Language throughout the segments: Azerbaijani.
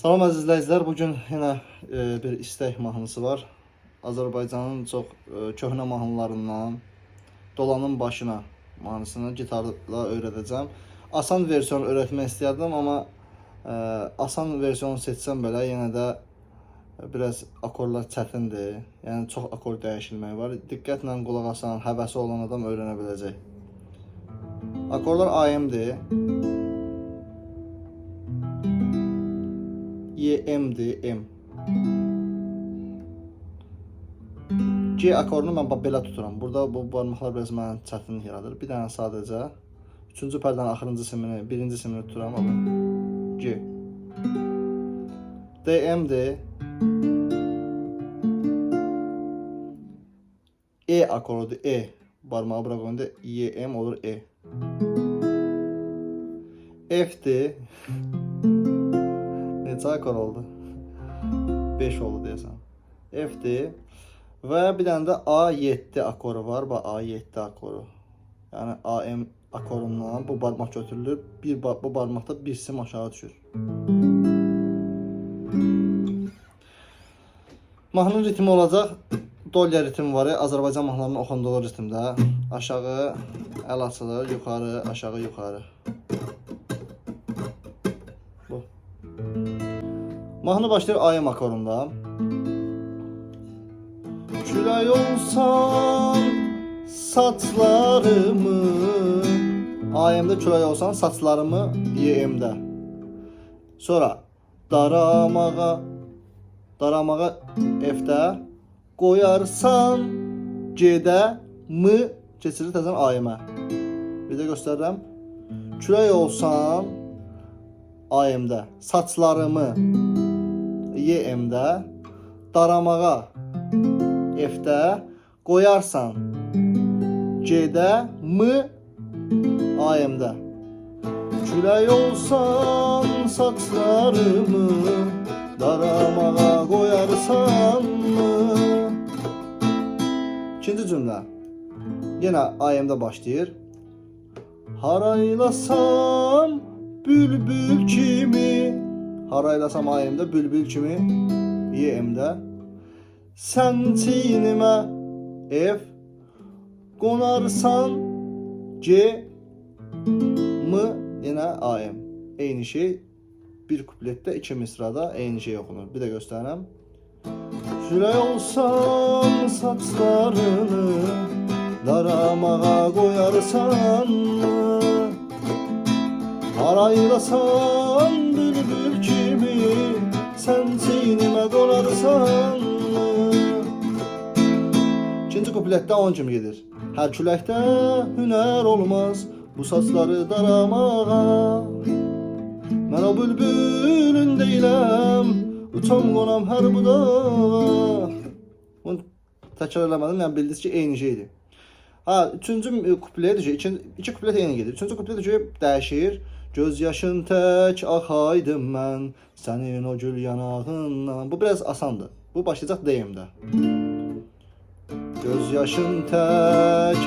Salam əziz izləyicilər, bugün yenə bir istək mahnısı var. Azərbaycanın çox köhnə mahnılarından Dolanın Başına mahnısını gitarla öyrədəcəm. Asan versiyon öyrətmək istəyərdim, amma asan versiyonu seçsəm belə yenə də biraz akorlar çətindir. Yəni çox akor dəyişilməyi var. Diqqətlə qulaq asan, həvəsi olan adam öyrənə biləcək. Akorlar AM-dir. YM'dir, M. G akorunu mən belə tuturam. Burada bu barmaqlar biraz mənə çətinlik yaradır. Bir dənə sadəcə 3-cü pərdənin axırıncı simini, birinci simini tuturam. G. DM'dir. E akorudur, E. Barmağı bura qoyunda YM olur, E. F'dir. Neçə akor oldu? 5 oldu deyəsən. F'dir. Və bir dənə də A7 akoru var. Bax, A7 akoru. Yəni AM akorundan bu barmaq götürülür. Bu barmaqda bir sim aşağı düşür. Mahnının ritmi olacaq. Dolya ritmi var. Azərbaycan mahnılarının oxunduğu ritmdə. Aşağı əl açılır, yuxarı, aşağı, yuxarı. Bu. Mahnı başlayır AM akorunda. Külək olsan saçlarımı, AM-də külək olsan saçlarımı YM-də. Sonra daramağa F-də qoyarsan G-də M keçirir təzən AM-ə. Bir də göstərirəm. Külək olsan AM-də, saçlarımı YM-də, daramağa F-də, qoyarsan G-də, M AM-də. Külək olsan saçlarımı, daramağa qoyarsan mı? İkinci cümlə. Yenə AM-də başlayır. Haraylasam bülbül kimi, haraylasam AM-də, bülbül kimi YM-də. Sən çiynimə F, qonarsan G, M, yenə AM. Eyni şey bir kupletdə, iki misrada eyni şey oxunur. Bir də göstərirəm. Külək olsan saçlarını, daramağa qoyarsan mı? Haraylasan bülbül kimi, sən çiynimə qonarsan mı? İkinci kupletdə 10 kimi gedir. Hər küləkdə hünər olmaz, bu saçları daramağa. Mən o bülbülün deyiləm, uçam qonam hər budağa. Bunu təkrar eləmədim, yəni bildiniz ki, eyni şeydir. Üçüncü kuplet, iki kuplet eyni gedir. Üçüncü kuplet dəyişir. Göz yaşın tək axaydım mən, sənin o gül yanağından. Bu biraz asandır. Bu başlayacaq DM-də. Göz yaşın tək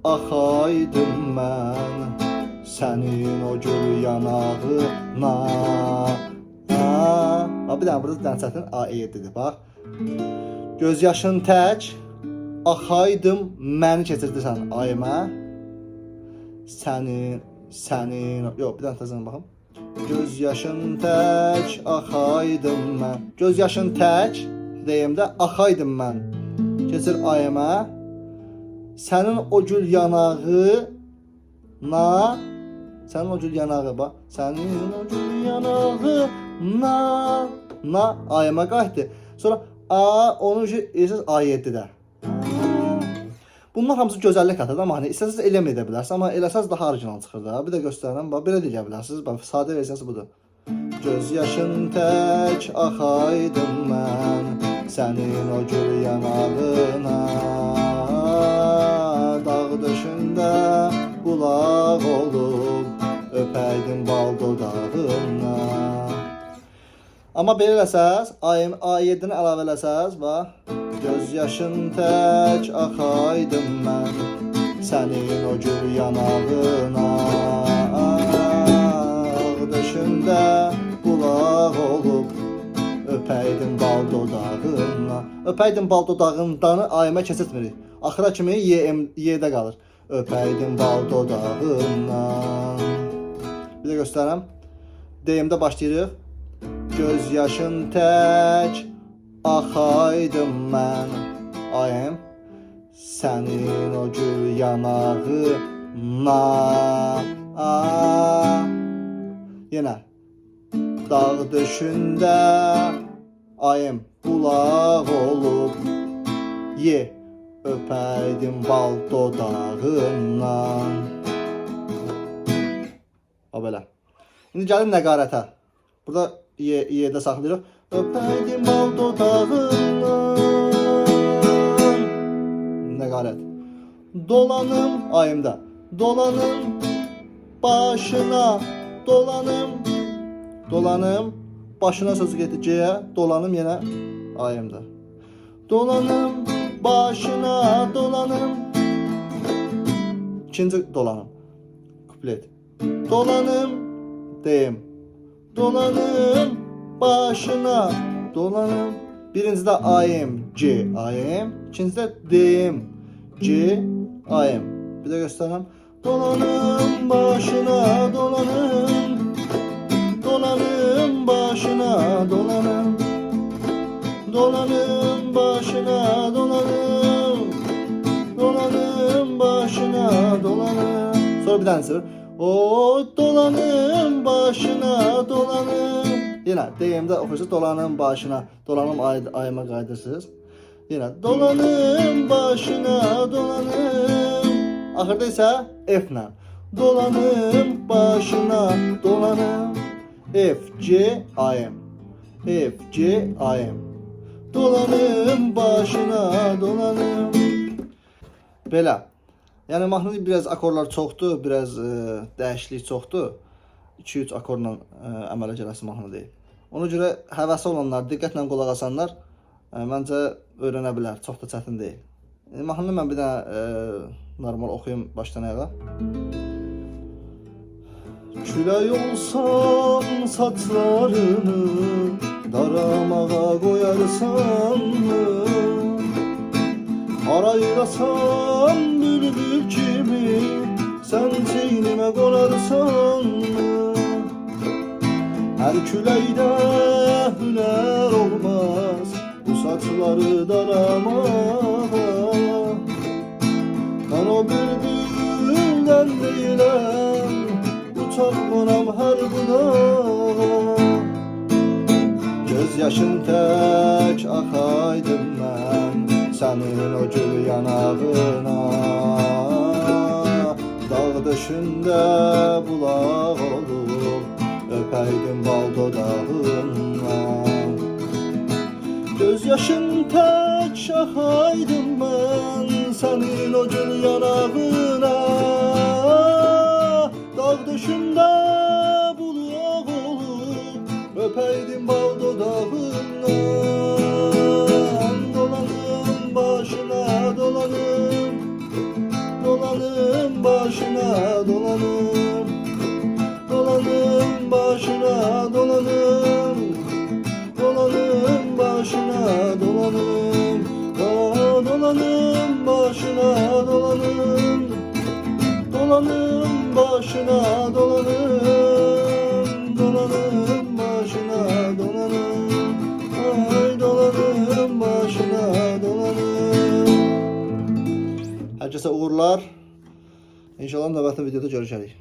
axaydım mən, sənin o gül yanağına. Bir dənə burada dənə çətin A7-dir, bax. Göz yaşın tək axaydım, məni keçirdirsən ayımə. Sənin, yox, bir dənə təzən baxım. Göz yaşın tək axaydım mən. Göz yaşın tək deyimdə axaydım mən. Keçir ayımə. Sənin o gül yanağına, sənin o gül yanağı, bax. Sənin o gül yanağına, ayımə qayıtdı. Sonra A, onun üçün A7-də. Bunlar hamısı gözəllik atıdır, amma hani istəsəz eləmə edə bilərsiniz, amma eləsəz daha orijinal çıxır da. Bir də göstərirəm, bax, belə deyə bilərsiniz. Bax, sadə versiyası budur. Göz yaşın tək axaydım mən, sənin o gül yanağına. Dağ döşündə qulaq olub, öpəydim bal dodağına. Amma belə eləsəz, A7-ni əlavə eləsəz, bax. Göz yaşın tək axaydım mən, sənin o gül yanağına. Ağ döşündə qulaq olub, Öpəydim bal dodağındanı ayımə keçirtmirik. Axıra kimi Y-də qalır. Öpəydim bal dodağından. Bir də göstərəm. D-də başlayırıq. Göz yaşın tək axaydım mən. Ayım. Sənin o gül yanağına. Yenə. Dağ döşündə ayım bulaq olub. Ye. Öpəydim bal dodağından. O belə. İndi gəlin nəqarətə. Burada Y-də saxlayırıq. Öpəydim bal dodağından. Nəqarət. Dolanım ayımda. Dolanım başına. Dolanım. Dolanım. Başına sözü getdi C'yə. Dolanım yenə ayımda. Dolanım başına dolanım. İkinci dolanım. Kuplet. Dolanım deyim. Dolanım başına dolanım. Birincidə ayım C ayım. İkincidə deyim C ayım. Bir də göstərəm. Dolanım başına dolanım. Dolanım başına dolanım. Dolanım başına dolanım. Dolanım başına dolanım. Sonra bir tanesi var. O dolanım başına dolanım. Yine deyimdə oxuyursunuz dolanım başına. Dolanım ayıma qaydırsınız. Yine dolanım başına dolanım. Axırda isə F-lə. Dolanım başına dolanım. F, C, ayım. F, C, ayım. Dolanım başına dolanım. Belə. Yəni mahnının biraz akorlar çoxdur, biraz dəyişiklik çoxdur. 2-3 akorla əmələ gələsi mahnı deyil. Ona görə həvəsi olanlar, diqqətlə qulaq asanlar məncə öyrənə bilər. Çox da çətin deyil. Mahnını mən bir dənə normal oxuyum başdan ayağa. Külək olsam saçlarını daramağa qoyarsan mı? Araylasam bülbül kimi sən çeynimə qonarsan mı? Hər küləkdə hünər olmaz bu saçları daramağa. Mən o bülbüldən deyiləm, uçaq qonam hər budağa. Göz yaşın tək axaydım mən sənin o gül yanağına. Dağ döşündə bulaq olub öpəydim bal dodağından. Göz yaşın tək axaydım mən sənin o gül yanağına. Dağ döşündə bulaq olub öpəydim bal dodağından. Dolanım başına dolanım. Dolanım başına dolanım. Dolanım başına dolanım. Dolanım başına dolanım. Dolanım başına dolanım. Dolanım başına dolanım. Dolanım başına dolanım. Ay dolanım başına dolanım. Herkese uğurlar. İnşallah növbəti videoda görüşərik.